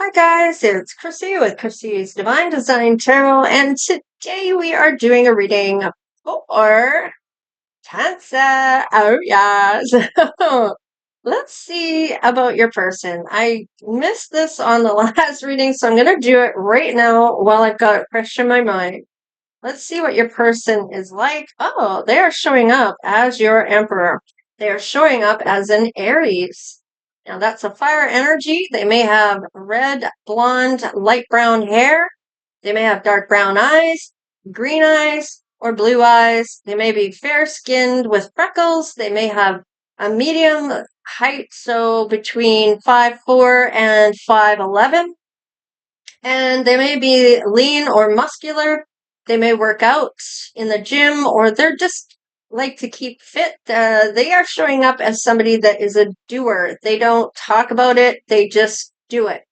Hi guys, it's Chrissy with Chrissy's Divine Design Tarot, and today we are doing a reading for Cancer. Oh yes. Let's see about your person. I missed this on the last reading, so I'm going to do it right now while I've got it fresh in my mind. Let's see what your person is like. Oh, they are showing up as your Emperor. They are showing up as an Aries. Now that's a fire energy. They may have red, blonde, light brown hair. They may have dark brown eyes, green eyes, or blue eyes. They may be fair skinned with freckles. They may have a medium height, so between 5'4" and 5'11". And they may be lean or muscular. They may work out in the gym, or they're just like to keep fit. They are showing up as somebody that is a doer. They don't talk about it, they just do it.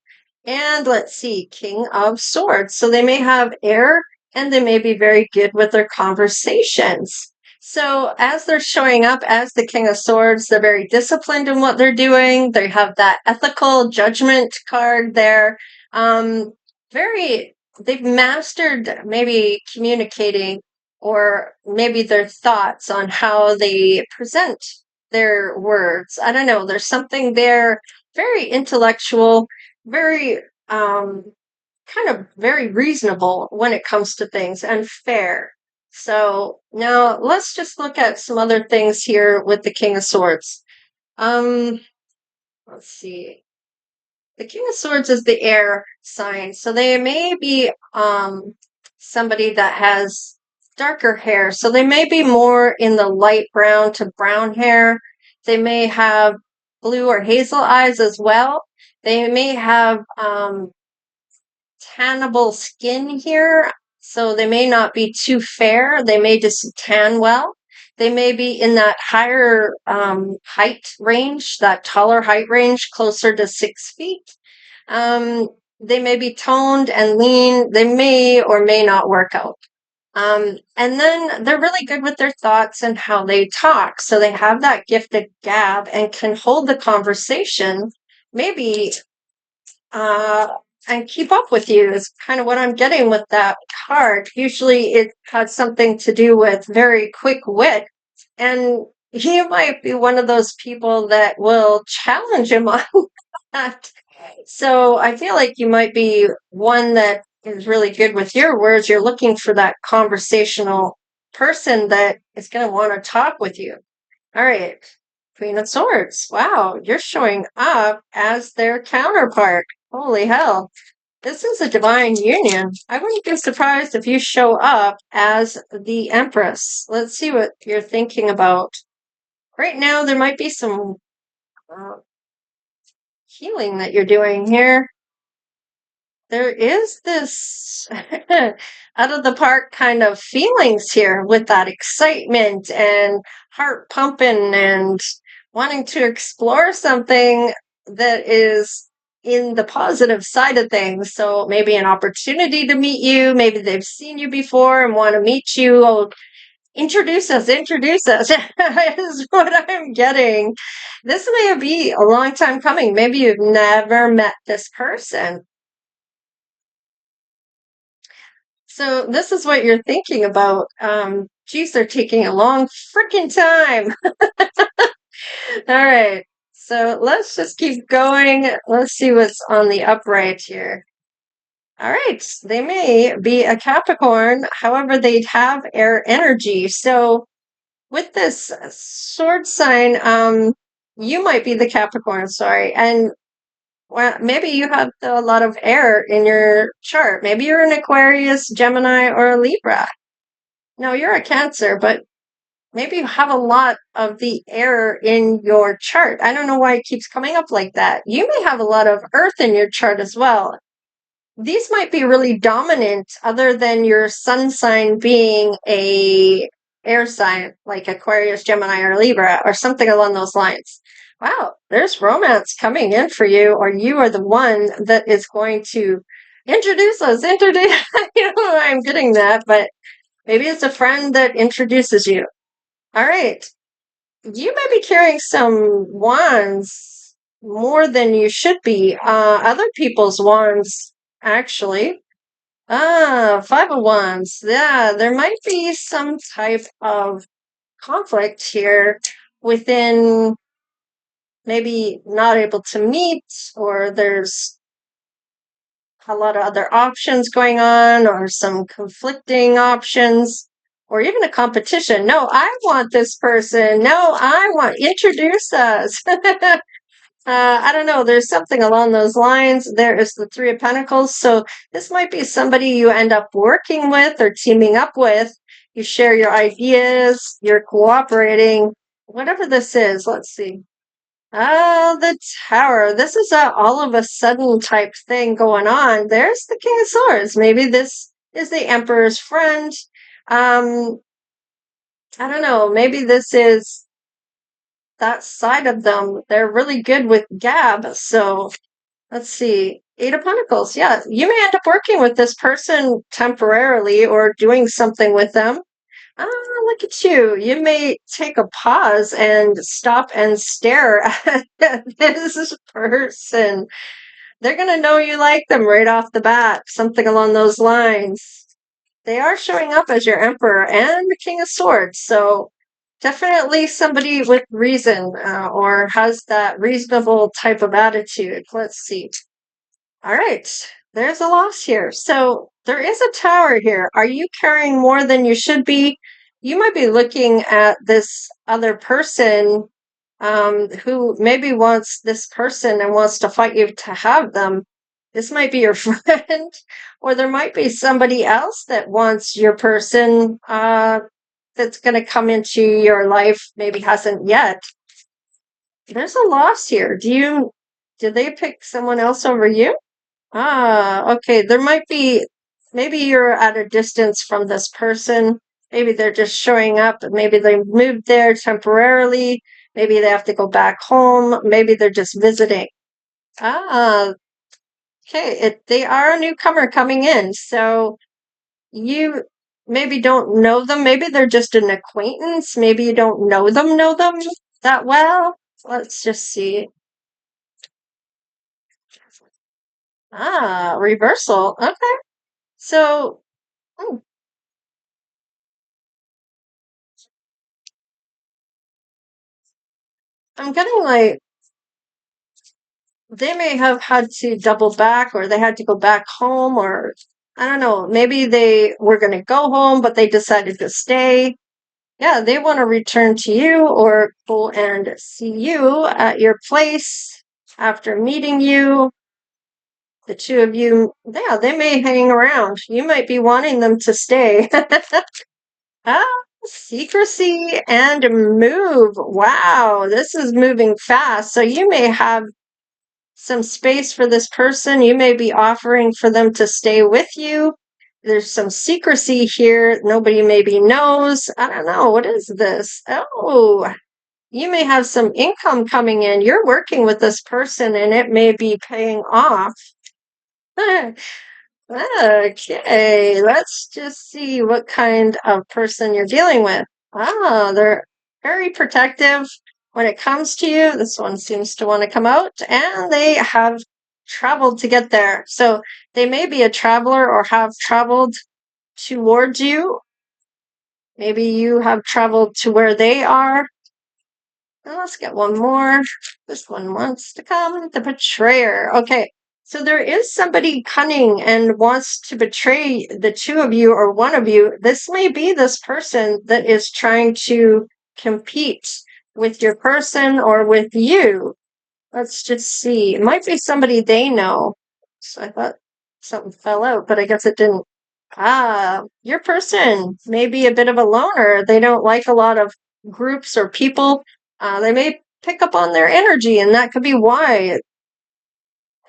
And let's see, King of Swords. So they may have air and they may be very good with their conversations. So as they're showing up as the King of Swords, they're very disciplined in what they're doing. They have that ethical judgment card there. Um, they've mastered maybe communicating or maybe their thoughts on how they present their words. I don't know. There's something there very intellectual, very kind of very reasonable when it comes to things and fair. So now let's just look at some other things here with the King of Swords. Um, let's see. The King of Swords is the air sign, so they may be somebody that has darker hair. So they may be more in the light brown to brown hair. They may have blue or hazel eyes as well. They may have tannable skin here, so they may not be too fair. They may just tan well. They may be in that higher height range, that taller height range, closer to 6 feet. They may be toned and lean. They may or may not work out. And then they're really good with their thoughts and how they talk. So they have that gift of gab and can hold the conversation, maybe uh, and keep up with you is kind of what I'm getting with that card. Usually it has something to do with very quick wit. And you might be one of those people that will challenge him on that. So I feel like you might be one that is really good with your words. You're looking for that conversational person that is going to want to talk with you. All right. Queen of Swords. Wow, you're showing up as their counterpart. Holy hell. This is a divine union. I wouldn't be surprised if you show up as the Empress. Let's see what you're thinking about. Right now, there might be some uh, healing that you're doing here. There is this out of the park kind of feelings here with that excitement and heart pumping and wanting to explore something that is in the positive side of things. So maybe an opportunity to meet you. Maybe they've seen you before and want to meet you. Oh, introduce us, is what I'm getting. This may be a long time coming. Maybe you've never met this person. So this is what you're thinking about. Geez, they're taking a long freaking time. All right. So let's just keep going. Let's see what's on the upright here. All right. They may be a Capricorn. However, they have air energy. So with this sword sign, you might be the Capricorn, sorry. And well, maybe you have a lot of air in your chart. Maybe you're an Aquarius, Gemini, or a Libra. No, you're a Cancer, but maybe you have a lot of the air in your chart. I don't know why it keeps coming up like that. You may have a lot of earth in your chart as well. These might be really dominant other than your sun sign being a air sign like Aquarius, Gemini, or Libra, or something along those lines. Wow, there's romance coming in for you, or you are the one that is going to introduce us. Introduce, you know, I'm getting that, but maybe it's a friend that introduces you. All right. You may be carrying some wands. more than you should be. Other people's wands, actually. Five of Wands. Yeah, there might be some type of conflict here within, maybe not able to meet, or there's a lot of other options going on, or some conflicting options, or even a competition. No, I want this person. No, I want, introduce us. I don't know. There's something along those lines. There is the Three of Pentacles. So this might be somebody you end up working with or teaming up with. You share your ideas, you're cooperating, whatever this is. Let's see. The Tower. This is a all of a sudden type thing going on. There's the King of Swords. Maybe this is the Emperor's friend. Um, I don't know. Maybe this is that side of them. They're really good with gab. So let's see. Eight of Pentacles. Yeah, you may end up working with this person temporarily or doing something with them. Look at you. You may take a pause and stop and stare at this person. They're going to know you like them right off the bat, something along those lines. They are showing up as your Emperor and the King of Swords, so definitely somebody with reason or has that reasonable type of attitude. Let's see. All right, there's a loss here. So there is a Tower here. Are you carrying more than you should be? You might be looking at this other person who maybe wants this person and wants to fight you to have them. This might be your friend, or there might be somebody else that wants your person that's going to come into your life, maybe hasn't yet. There's a loss here. Did they pick someone else over you? Okay. There might be, maybe you're at a distance from this person. Maybe they're just showing up. Maybe they moved there temporarily. Maybe they have to go back home. Maybe they're just visiting. Ah, okay. They are a newcomer coming in. So you maybe don't know them. Maybe they're just an acquaintance. Maybe you don't know them that well. Let's just see. Reversal. Okay. So, hmm, I'm getting like they may have had to double back or they had to go back home or I don't know. Maybe they were going to go home, but they decided to stay. Yeah, they want to return to you or go and see you at your place after meeting you. The two of you, yeah, they may hang around. You might be wanting them to stay. Ah, secrecy and move. Wow, this is moving fast. So you may have some space for this person. You may be offering for them to stay with you. There's some secrecy here. Nobody maybe knows. I don't know. What is this? Oh, you may have some income coming in. You're working with this person and it may be paying off. Okay, let's just see what kind of person you're dealing with. They're very protective when it comes to you. This one seems to want to come out, and they have traveled to get there. So they may be a traveler or have traveled towards you. Maybe you have traveled to where they are. Now let's get one more. This one wants to come. The betrayer. Okay. So there is somebody cunning and wants to betray the two of you or one of you. This may be this person that is trying to compete with your person or with you. Let's just see. It might be somebody they know. So I thought something fell out, but I guess it didn't. Your person may be a bit of a loner. They don't like a lot of groups or people. They may pick up on their energy, and that could be why.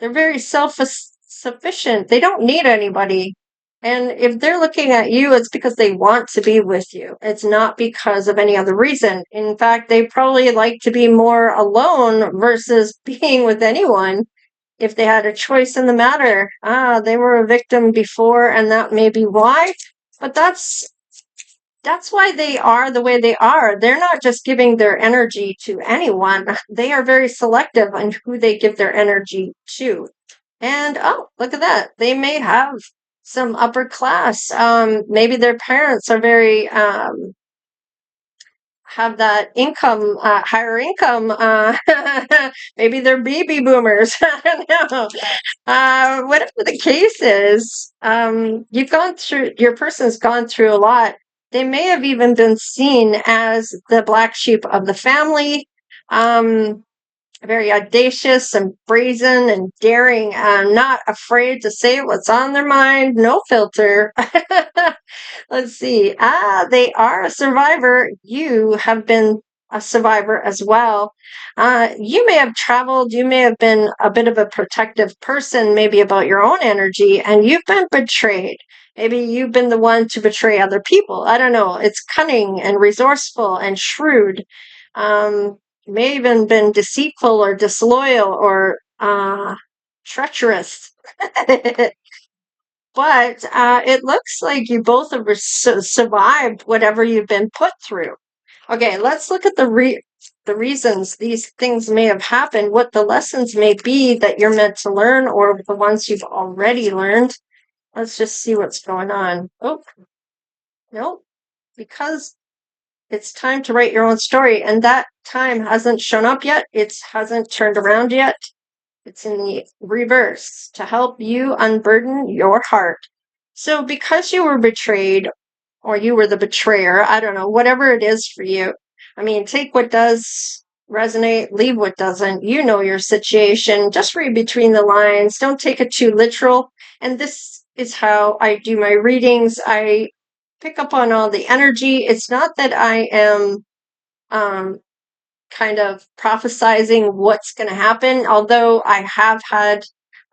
They're very self-sufficient. They don't need anybody. And if they're looking at you, it's because they want to be with you. It's not because of any other reason. In fact, they probably like to be more alone versus being with anyone if they had a choice in the matter. They were a victim before, and that may be why. But that's That's why they are the way they are. They're not just giving their energy to anyone. They are very selective on who they give their energy to. And oh, look at that. They may have some upper class. Maybe their parents are very have that income, higher income. Maybe they're baby boomers. I don't know. Whatever the case is, you've gone through, your person's gone through a lot. They may have even been seen as the black sheep of the family. Very audacious and brazen and daring, not afraid to say what's on their mind, no filter. Let's see. They are a survivor. You have been a survivor as well. You may have traveled, you may have been a bit of a protective person, maybe about your own energy, and you've been betrayed. Maybe you've been the one to betray other people. I don't know. It's cunning and resourceful and shrewd. May even been deceitful or disloyal or treacherous. But it looks like you both have survived whatever you've been put through. Okay, let's look at the reasons these things may have happened, what the lessons may be that you're meant to learn, or the ones you've already learned. Let's just see what's going on. Oh, no, because it's time to write your own story, and that time hasn't shown up yet. It hasn't turned around yet. It's in the reverse to help you unburden your heart. So because you were betrayed, or you were the betrayer, I don't know, whatever it is for you. I mean, take what does resonate, leave what doesn't. You know your situation. Just read between the lines. Don't take it too literal. And this is how I do my readings. I pick up on all the energy. It's not that I am kind of prophesizing what's going to happen, although I have had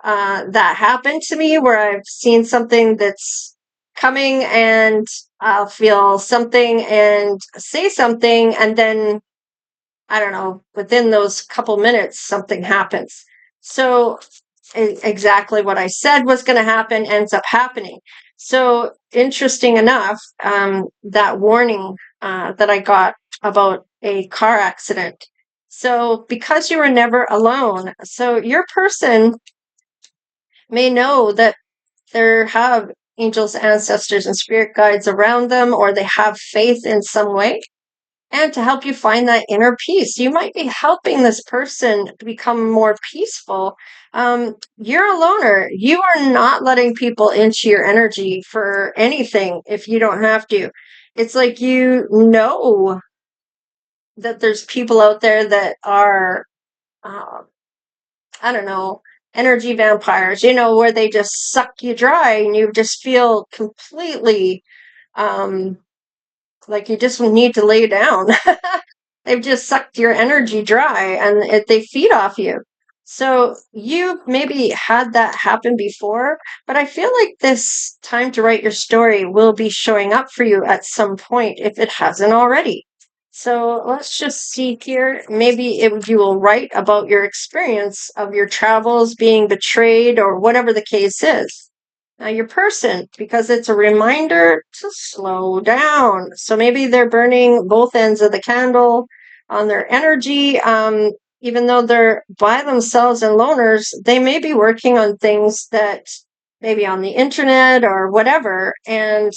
that happen to me where I've seen something that's coming and I'll feel something and say something, and then I don't know, within those couple minutes, something happens. So exactly what I said was going to happen ends up happening. So interesting enough, that warning that I got about a car accident. So because you were never alone, so your person may know that there have angels, ancestors, and spirit guides around them, or they have faith in some way. And to help you find that inner peace, you might be helping this person become more peaceful. You're a loner. You are not letting people into your energy for anything if you don't have to. It's like you know that there's people out there that are, uh, I don't know, energy vampires, where they just suck you dry and you just feel completely um, like you just need to lay down. They've just sucked your energy dry and they feed off you. So you maybe had that happen before, but I feel like this time to write your story will be showing up for you at some point if it hasn't already. So let's just see here. Maybe you will write about your experience of your travels, being betrayed, or whatever the case is. Now, your person, because it's a reminder to slow down. So maybe they're burning both ends of the candle on their energy. Even though they're by themselves and loners, they may be working on things that maybe on the internet or whatever, and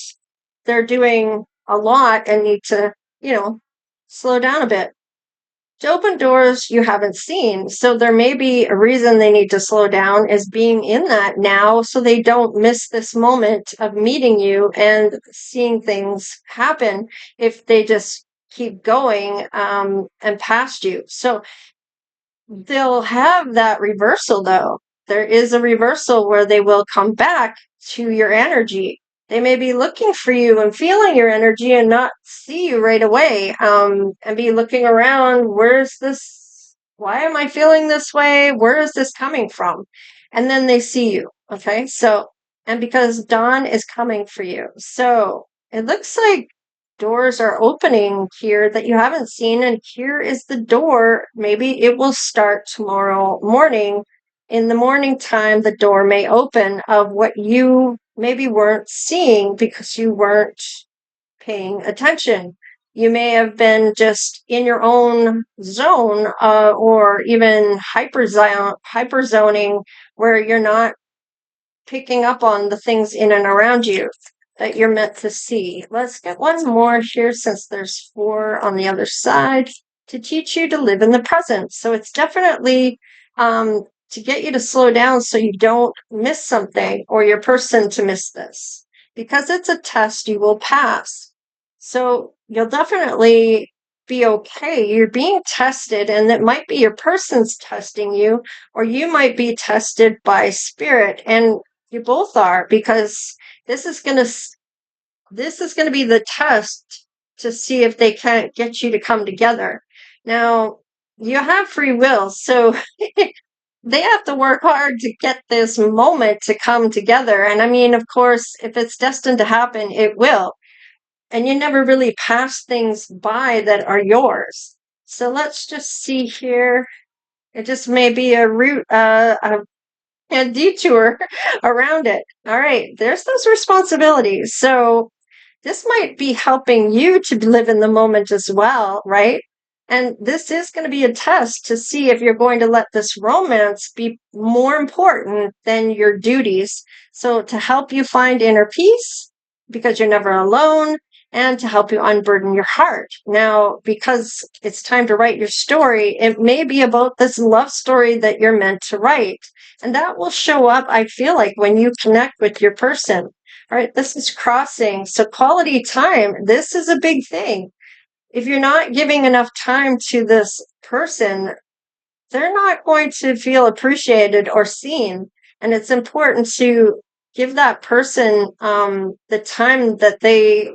they're doing a lot and need to, slow down a bit to open doors you haven't seen. So there may be a reason they need to slow down is being in that now so they don't miss this moment of meeting you and seeing things happen if they just keep going and past you. So they'll have that reversal though. There is a reversal where they will come back to your energy. They may be looking for you and feeling your energy and not see you right away, and be looking around. Where's this? Why am I feeling this way? Where is this coming from? And then they see you. Okay. So, and because dawn is coming for you. So it looks like doors are opening here that you haven't seen, and here is the door. Maybe it will start tomorrow morning. In the morning time, the door may open of what you maybe weren't seeing because you weren't paying attention. You may have been just in your own zone, or even hyperzoning, where you're not picking up on the things in and around you that you're meant to see. Let's get one more here, since there's 4 on the other side, to teach you to live in the present. So it's definitely to get you to slow down so you don't miss something, or your person to miss this. Because it's a test, you will pass. So you'll definitely be okay. You're being tested, and it might be your person's testing you, or you might be tested by spirit. And you both are, because this is going to be the test to see if they can't get you to come together. Now, you have free will, so they have to work hard to get this moment to come together. And I mean, of course, if it's destined to happen, it will. And you never really pass things by that are yours. So let's just see here. It just may be a route, a detour around it. All right, there's those responsibilities. So this might be helping you to live in the moment as well, right? And this is going to be a test to see if you're going to let this romance be more important than your duties. So to help you find inner peace, because you're never alone, and to help you unburden your heart. Now, because it's time to write your story, it may be about this love story that you're meant to write. And that will show up, I feel like, when you connect with your person. All right, this is crossing. So quality time, this is a big thing. If you're not giving enough time to this person, they're not going to feel appreciated or seen. And it's important to give that person the time that they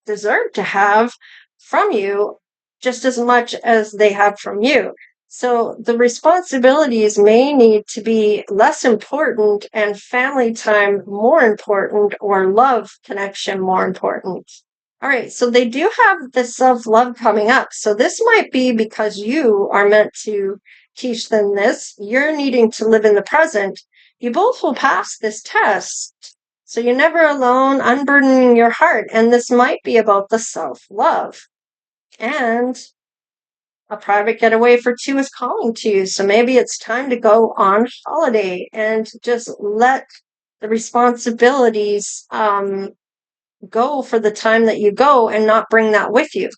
deserve to have from you, just as much as they have from you. So the responsibilities may need to be less important, and family time more important, or love connection more important. All right, so they do have the self-love coming up. So this might be because you are meant to teach them this. You're needing to live in the present. You both will pass this test. So you're never alone, unburdening your heart. And this might be about the self-love. And a private getaway for 2 is calling to you. So maybe it's time to go on holiday and just let the responsibilities go for the time that you go, and not bring that with you.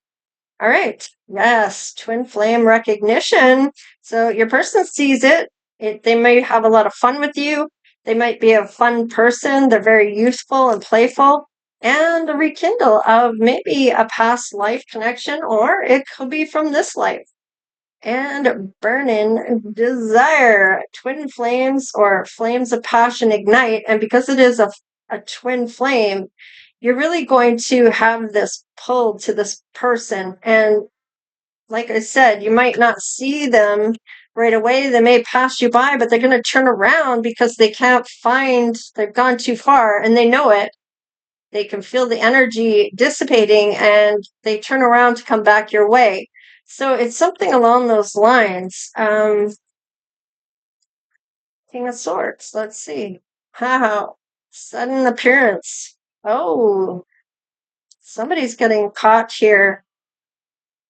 All right. Yes, twin flame recognition. So your person sees it. They may have a lot of fun with you. They might be a fun person. They're very youthful and playful. And a rekindle of maybe a past life connection, or it could be from this life. And burning desire. Twin flames, or flames of passion, ignite. And because it is a twin flame, you're really going to have this pull to this person. And like I said, you might not see them right away. They may pass you by, but they're going to turn around because they've gone too far, and they know it. They can feel the energy dissipating, and they turn around to come back your way. So it's something along those lines. King of Swords. Let's see. Wow. Sudden appearance. Oh, somebody's getting caught here.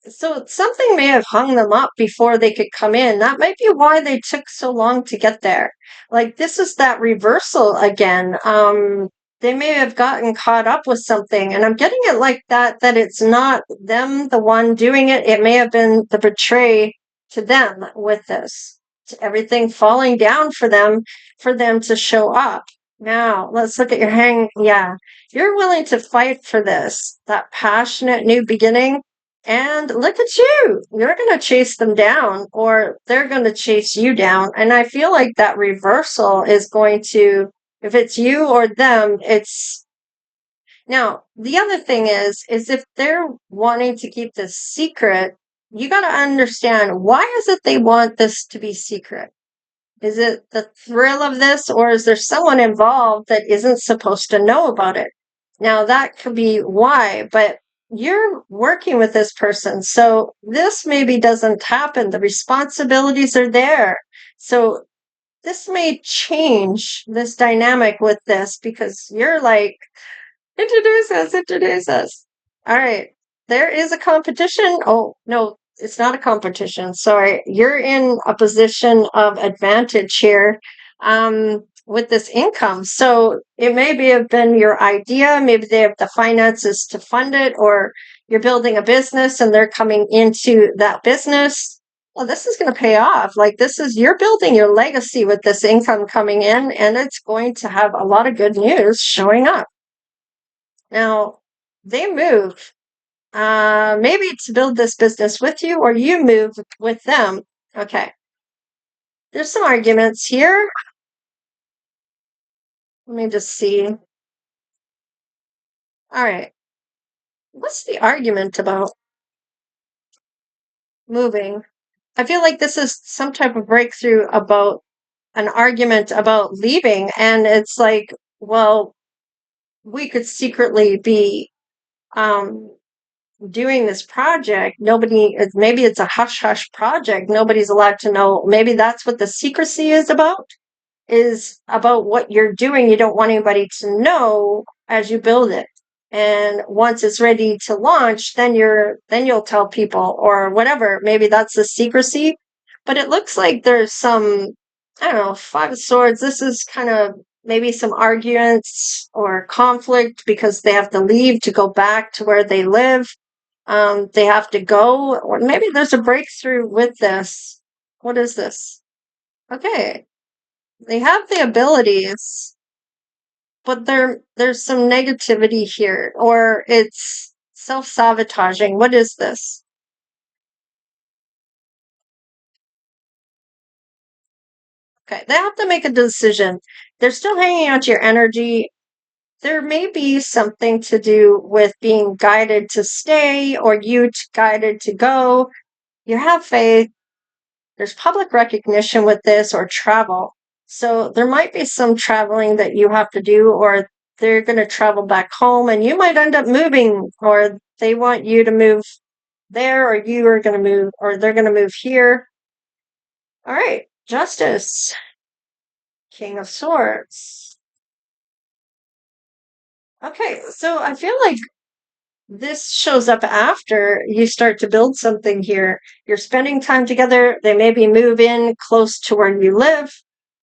So something may have hung them up before they could come in. That might be why they took so long to get there. Like, this is that reversal again. They may have gotten caught up with something, and I'm getting it like that it's not them, the one doing it. It may have been the betray to them with this. Everything falling down for them to show up. Now, let's look at your hang. Yeah, you're willing to fight for this, that passionate new beginning. And look at you. You're going to chase them down, or they're going to chase you down. And I feel like that reversal is going to, if it's you or them, it's. Now, the other thing is if they're wanting to keep this secret, you got to understand, why is it they want this to be secret? Is it the thrill of this, or is there someone involved that isn't supposed to know about it? Now, that could be why, but you're working with this person, so this maybe doesn't happen. The responsibilities are there. So this may change this dynamic with this, because you're like, introduce us. All right. There is a competition. Oh, no, it's not a competition. Sorry. You're in a position of advantage here with this income. So it maybe have been your idea. Maybe they have the finances to fund it, or you're building a business and they're coming into that business. Well, this is going to pay off. Like this is, you're building your legacy with this income coming in, and it's going to have a lot of good news showing up. Now, they move maybe to build this business with you, or you move with them. Okay. There's some arguments here. Let me just see. All right. What's the argument about moving? I feel like this is some type of breakthrough about an argument about leaving. And it's like, well, we could secretly be um, doing this project. Nobody, maybe it's a hush hush project. Nobody's allowed to know. Maybe that's what the secrecy is about what you're doing. You don't want anybody to know as you build it. And once it's ready to launch, then you'll tell people or whatever. Maybe that's the secrecy. But it looks like there's some, I don't know, Five of Swords. This is kind of maybe some arguments or conflict because they have to leave to go back to where they live. They have to go, or maybe there's a breakthrough with this. What is this? Okay, they have the abilities, but there's some negativity here, or it's self-sabotaging. What is this? Okay, they have to make a decision. They're still hanging out to your energy. There may be something to do with being guided to stay or you guided to go. You have faith. There's public recognition with this or travel. So there might be some traveling that you have to do, or they're going to travel back home and you might end up moving, or they want you to move there, or you are going to move, or they're going to move here. All right. Justice. King of Swords. Okay. So I feel like this shows up after you start to build something here. You're spending time together. They maybe move in close to where you live.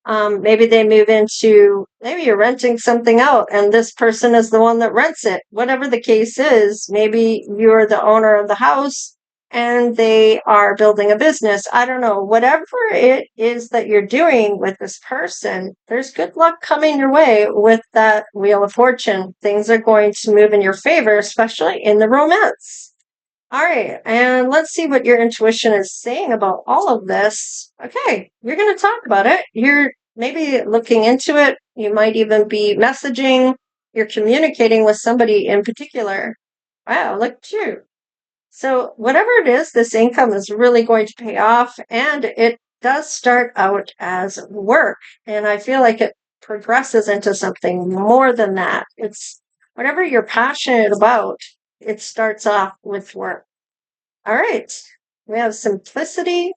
Maybe they move into, maybe you're renting something out and this person is the one that rents it. Whatever the case is, maybe you're the owner of the house and they are building a business. I don't know. Whatever it is that you're doing with this person, there's good luck coming your way with that Wheel of Fortune. Things are going to move in your favor, especially in the romance. All right, and let's see what your intuition is saying about all of this. Okay, you're going to talk about it. You're maybe looking into it. You might even be messaging. You're communicating with somebody in particular. Wow, look at you. So, whatever it is, this income is really going to pay off, and it does start out as work. And I feel like it progresses into something more than that. It's whatever you're passionate about, it starts off with work. All right. We have simplicity,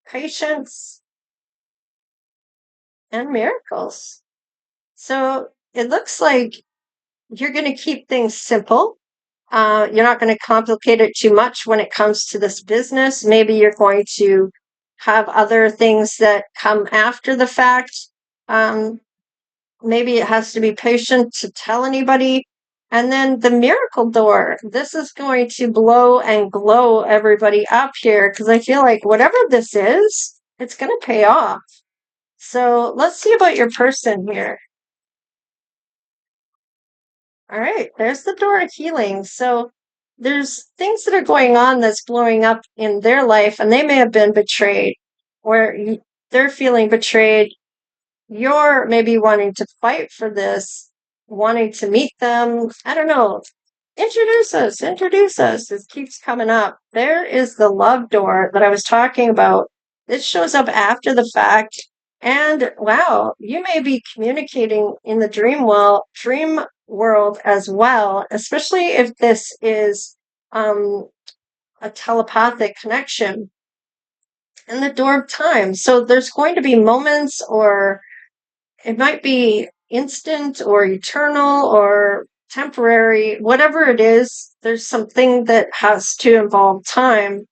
patience, and miracles. So it looks like you're going to keep things simple. You're not going to complicate it too much when it comes to this business. Maybe you're going to have other things that come after the fact. Um, Maybe it has to be patient to tell anybody. And then the miracle door. This is going to blow and glow everybody up here because I feel like whatever this is, it's going to pay off. So let's see about your person here. All right, there's the door of healing. So there's things that are going on that's blowing up in their life, and they may have been betrayed, or they're feeling betrayed. You're maybe wanting to fight for this, wanting to meet them. I don't know. Introduce us, introduce us. It keeps coming up. There is the love door that I was talking about. This shows up after the fact. And wow, you may be communicating in the dream world as well, especially if this is a telepathic connection. And the door of time. So there's going to be moments, or it might be instant or eternal or temporary, whatever it is, there's something that has to involve time.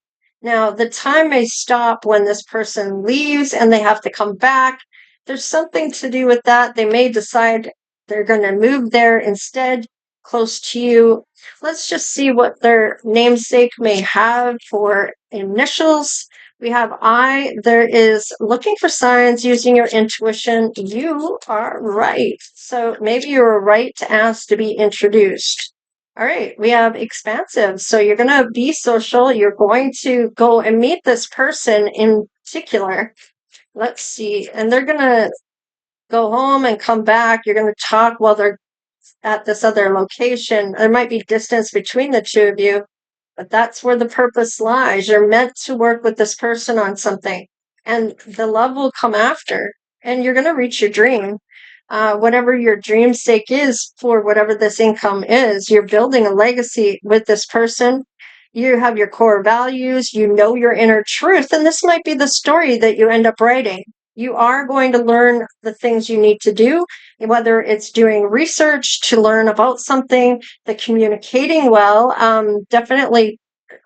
Now, the time may stop when this person leaves and they have to come back. There's something to do with that. They may decide they're going to move there instead, close to you. Let's just see what their namesake may have for initials. We have I. There is looking for signs using your intuition. You are right. So maybe you're right to ask to be introduced. All right, we have expansive. So you're going to be social. You're going to go and meet this person in particular. Let's see. And they're going to go home and come back. You're going to talk while they're at this other location. There might be distance between the two of you, but that's where the purpose lies. You're meant to work with this person on something, and the love will come after, and you're going to reach your dream. Whatever your dream sake is for whatever this income is, you're building a legacy with this person. You have your core values, you know your inner truth, and this might be the story that you end up writing. You are going to learn the things you need to do, whether it's doing research to learn about something, the communicating well, definitely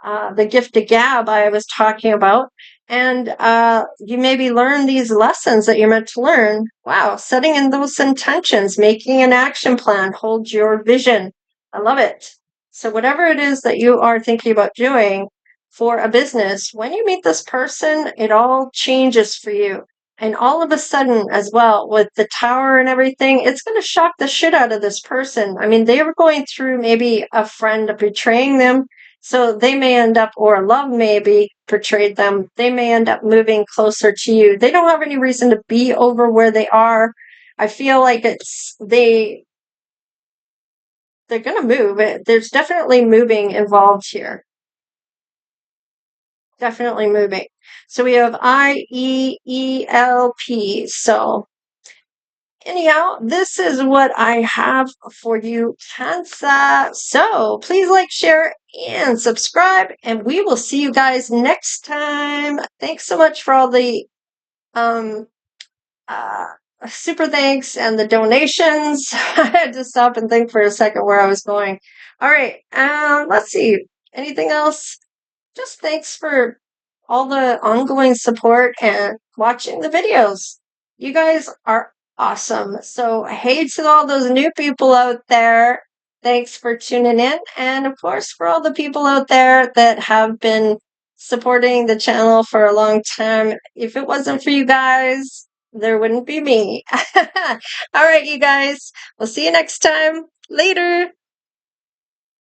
the gift of gab I was talking about. And you maybe learn these lessons that you're meant to learn. Wow, setting in those intentions, making an action plan, hold your vision. I love it. So whatever it is that you are thinking about doing for a business, when you meet this person, it all changes for you. And all of a sudden, as well, with the tower and everything, it's going to shock the shit out of this person. I mean, they were going through maybe a friend betraying them. So they may end up, or love maybe portrayed them. They may end up moving closer to you. They don't have any reason to be over where they are. I feel like they're going to move. There's definitely moving involved here. Definitely moving. So we have IEELP. So anyhow, this is what I have for you, Cancer. So please like, share, and subscribe, and we will see you guys next time. Thanks so much for all the um uh super thanks and the donations. I had to stop and think for a second where I was going. All right, let's see. Anything else? Just thanks for all the ongoing support and watching the videos. You guys are awesome. So, hey to all those new people out there. Thanks for tuning in. And of course, for all the people out there that have been supporting the channel for a long time. If it wasn't for you guys, there wouldn't be me. All right, you guys. We'll see you next time. Later.